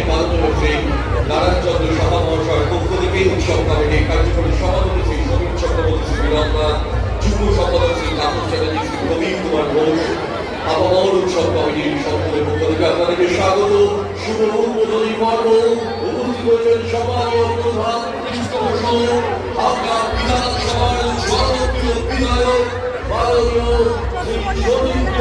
মাননীয় শ্রী নারায়ণ চন্দ্র সাহা মহাশয়ের পক্ষ থেকে উৎসব কমিটির কার্যকরী সভাপতি শ্রী সমীর চক্রবর্তী, শ্রী বিরঙ্গা যুগ্ম সম্পাদক শ্রী তাপস চ্যাটার্জি, শ্রী প্রবীণ কুমার ঘোষ, আবহাওয়ার উৎসব কমিটির সকলের পক্ষ থেকে আপনাদেরকে স্বাগত। শুভ উদ্বোধনী পর্ব উপস্থিত হয়েছেন সম্মানীয় প্রধান পৃষ্ঠপোষক হাবড়া বিধানসভার জনপ্রিয় বিধায়ক মাননীয় শ্রী সতীন্দ্র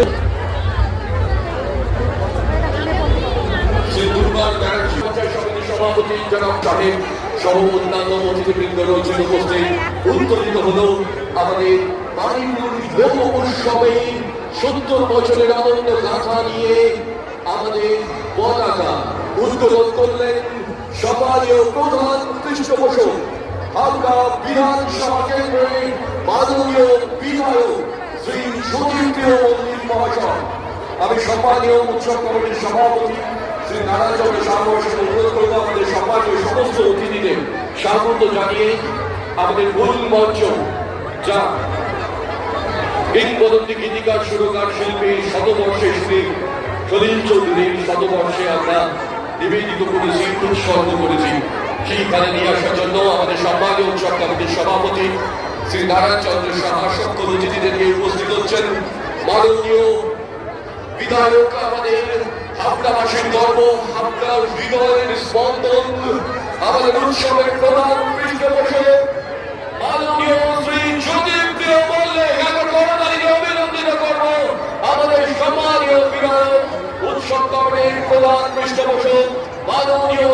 সভাপতি জনাব সাহেব সহ অন্যান্য অতিথিবৃন্দ রয়েছেন উপস্থিত। উত্তোলিত হল আমাদের মানিকপুর বহু উৎসবে ৭০ বছরের আনন্দ গাথা নিয়ে আমাদের পতাকা উত্তোলন করলেন সম্মানীয় প্রধান পৃষ্ঠপোষক হাবড়া বিধানসভা কেন্দ্রের মাননীয় বিধায়ক শ্রী সতীন্দ্র মল্লিক মহাশয়। আমি সম্মানীয় উৎসব কমিটির সভাপতি শ্রী নারায়ণ চন্দ্র সাহা মহাশয়কে অনুরোধ করবো আমাদের সম্মানীয় সমস্ত অতিথিদের স্বাগত জানিয়ে আমাদের মূল মঞ্চ যা কিংবদন্তি গীতিকার সুরকার শিল্পী শতবর্ষে শ্রী সলিল চৌধুরীর শতবর্ষে আমরা নিবেদিত করেছি, উৎসর্গ করেছি, সেইখানে নিয়ে আসার জন্য আমাদের সম্মানীয় উৎসব কমিটির সভাপতি শ্রী নারায়ণ চন্দ্র সাহা সকল অতিথিদের নিয়ে উপস্থিত হচ্ছেন। মাননীয় বিধায়ক আমাদের হাবড়াবাসীর গর্ব, হাবড়ার হৃদয়ের স্পন্দন, আমাদের উৎসবের প্রধান পৃষ্ঠপোষক মাননীয় শ্রী সতীন্দ্র মল্লিক, অভিনন্দিত করব আমাদের সম্মানীয় বিধায়ক উৎসব কমিটির প্রধান পৃষ্ঠপোষক মাননীয়